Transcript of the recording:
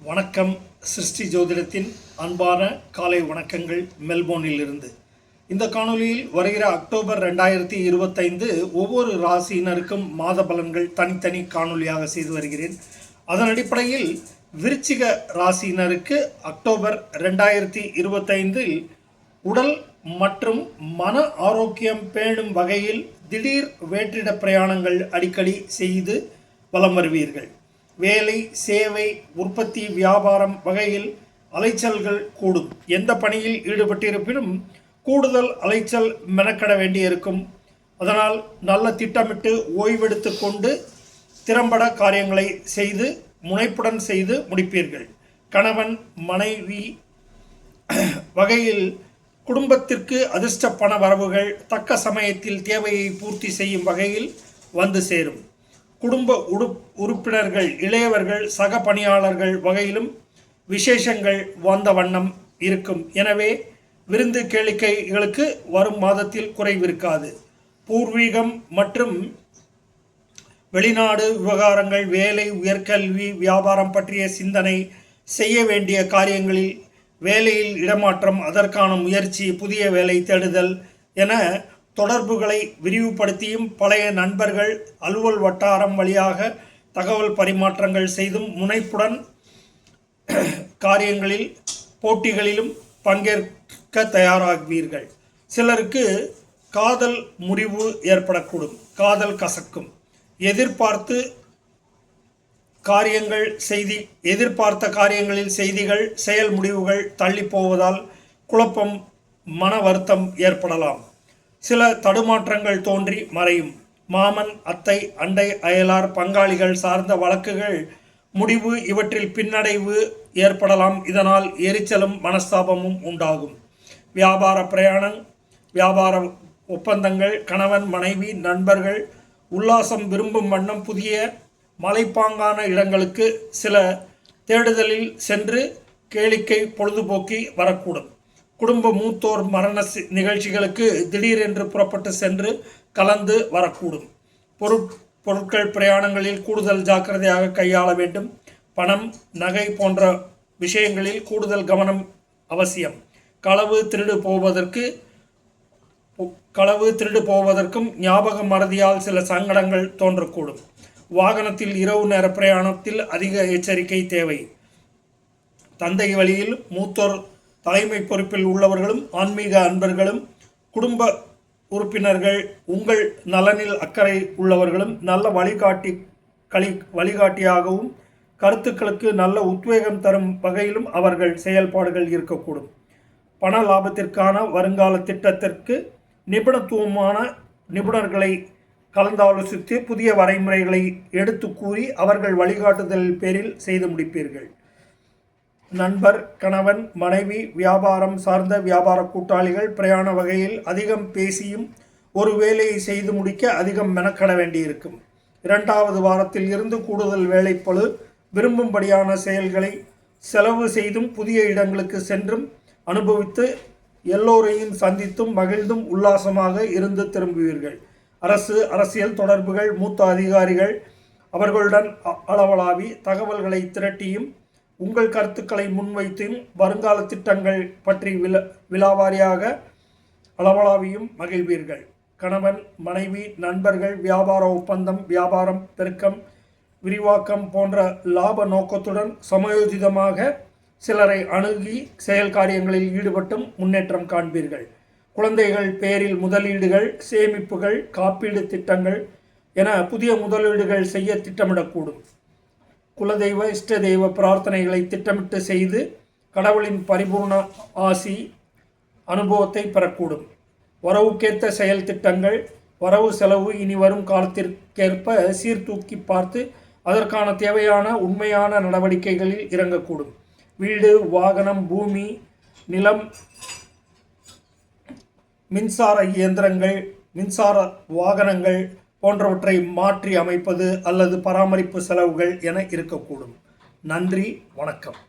வணக்கம். சிருஷ்டி ஜோதிடத்தின் அன்பான காலை வணக்கங்கள் மெல்போர்னில் இருந்து. இந்த காணொலியில் வருகிற அக்டோபர் 2025 ஒவ்வொரு ராசியினருக்கும் மாத பலன்கள் தனித்தனி காணொலியாக செய்து வருகிறேன். அதன் அடிப்படையில் விருச்சிக ராசியினருக்கு அக்டோபர் 2025 உடல் மற்றும் மன ஆரோக்கியம் பேணும் வகையில் திடீர் வேற்றிட பிரயாணங்கள் அடிக்கடி செய்து வலம் வருவீர்கள். வேலை, சேவை, உற்பத்தி, வியாபாரம் வகையில் அலைச்சல்கள் கூடும். எந்த பணியில் ஈடுபட்டிருப்பினும் கூடுதல் அலைச்சல் மெனக்கட வேண்டியிருக்கும். அதனால் நல்ல திட்டமிட்டு ஓய்வெடுத்து கொண்டு திறம்பட காரியங்களை செய்து முனைப்புடன் செய்து முடிப்பீர்கள். கணவன் மனைவி வகையில் குடும்பத்திற்கு அதிர்ஷ்ட பண வரவுகள் தக்க சமயத்தில் தேவையை பூர்த்தி செய்யும் வகையில் வந்து சேரும். குடும்ப உறுப்பினர்கள், இளையவர்கள், சக பணியாளர்கள் வகையிலும் விசேஷங்கள் வந்த வண்ணம் இருக்கும். எனவே விருந்து கேளிக்கைகளுக்கு வரும் மாதத்தில் குறைவிருக்காது. பூர்வீகம் மற்றும் வெளிநாடு விவகாரங்கள், வேலை, உயர்கல்வி, வியாபாரம் பற்றிய சிந்தனை, செய்ய வேண்டிய காரியங்களில் வேலையில் இடமாற்றம், அதற்கான முயற்சி, புதிய வேலை தேடுதல் என தொடர்புகளை விரிவுபடுத்தியும் பழைய நண்பர்கள், அலுவல் வட்டாரம் வழியாக தகவல் பரிமாற்றங்கள் செய்தும் முனைப்புடன் காரியங்களில் போட்டிகளிலும் பங்கேற்க தயாராகுவீர்கள். சிலருக்கு காதல் முறிவு ஏற்படக்கூடும். காதல் கசக்கும். எதிர்பார்த்த காரியங்களில் செய்திகள், செயல் முடிவுகள் தள்ளி போவதால் குழப்பம், மன வருத்தம் ஏற்படலாம். சில தடுமாற்றங்கள் தோன்றி மறையும். மாமன், அத்தை, அண்டை அயலார், பங்காளிகள் சார்ந்த வழக்குகள் முடிவு இவற்றில் பின்னடைவு ஏற்படலாம். இதனால் எரிச்சலும் மனஸ்தாபமும் உண்டாகும். வியாபார பிரயாணம், வியாபார ஒப்பந்தங்கள், கணவன் மனைவி நண்பர்கள் உல்லாசம் விரும்பும் வண்ணம் புதிய மலைப்பாங்கான இடங்களுக்கு சில தேடுதலில் சென்று கேளிக்கை பொழுதுபோக்கி வரக்கூடும். குடும்ப மூத்தோர் மரண நிகழ்ச்சிகளுக்கு திடீரென்று புறப்பட்டு சென்று கலந்து வரக்கூடும். பொருட்கள் பிரயாணங்களில் கூடுதல் ஜாக்கிரதையாக கையாள வேண்டும். பணம், நகை போன்ற விஷயங்களில் கூடுதல் கவனம் அவசியம். களவு திருடு போவதற்கும் ஞாபக மறதியால் சில சங்கடங்கள் தோன்றக்கூடும். வாகனத்தில் இரவு நேர பிரயாணத்தில் அதிக எச்சரிக்கை தேவை. தந்தை வழியில் மூத்தோர், தலைமை பொறுப்பில் உள்ளவர்களும், ஆன்மீக அன்பர்களும், குடும்ப உறுப்பினர்கள், உங்கள் நலனில் அக்கறை உள்ளவர்களும் நல்ல வழிகாட்டியாகவும் கருத்துக்களுக்கு நல்ல உத்வேகம் தரும் வகையிலும் அவர்கள் செயல்பாடுகள் இருக்கக்கூடும். பண லாபத்திற்கான வருங்கால திட்டத்திற்கு நிபுணத்துவமான நிபுணர்களை கலந்தாலோசித்து புதிய வரைமுறைகளை எடுத்து கூறி அவர்கள் வழிகாட்டுதல் பேரில் செய்து முடிப்பீர்கள். நண்பர், கணவன் மனைவி, வியாபாரம் சார்ந்த வியாபார கூட்டாளிகள் பிரயாண வகையில் அதிகம் பேசியும் ஒரு வேலையை செய்து முடிக்க அதிகம் மெனக்கட வேண்டியிருக்கும். 2வது வாரத்தில் இருந்து கூடுதல் வேலைப்பளு, விரும்பும்படியான செயல்களை செலவு செய்தும் புதிய இடங்களுக்கு சென்றும் அனுபவித்து எல்லோரையும் சந்தித்தும் மகிழ்ந்தும் உல்லாசமாக இருந்து திரும்புவீர்கள். அரசியல் தொடர்புகள், மூத்த அதிகாரிகள் அவர்களுடன் அளவலாவி தகவல்களை திரட்டியும் உங்கள் கருத்துக்களை முன்வைத்தும் வருங்கால திட்டங்கள் பற்றி விலாவாரியாக அளவலாவியும் மகிழ்வீர்கள். கணவன் மனைவி நண்பர்கள் வியாபார ஒப்பந்தம், வியாபாரம் பெருக்கம், விரிவாக்கம் போன்ற லாப நோக்கத்துடன் சமயோஜிதமாக சிலரை அணுகி செயல் காரியங்களில் ஈடுபட்டும் முன்னேற்றம் காண்பீர்கள். குழந்தைகள் பேரில் முதலீடுகள், சேமிப்புகள், காப்பீடு திட்டங்கள் என புதிய முதலீடுகள் செய்ய திட்டமிடக்கூடும். குலதெய்வ, இஷ்ட தெய்வ பிரார்த்தனைகளை திட்டமிட்டு செய்து கடவுளின் பரிபூர்ண ஆசி அனுபவத்தை பெறக்கூடும். வரவுக்கேற்ற செயல் திட்டங்கள், வரவு செலவு இனி வரும் காலத்திற்கேற்ப சீர்தூக்கி பார்த்து அதற்கான தேவையான உண்மையான நடவடிக்கைகளில் இறங்கக்கூடும். வீடு, வாகனம், பூமி, நிலம், மின்சார இயந்திரங்கள், மின்சார வாகனங்கள் போன்றவற்றை மாற்றி அமைப்பது அல்லது பராமரிப்பு செலவுகள் என இருக்கக்கூடும். நன்றி, வணக்கம்.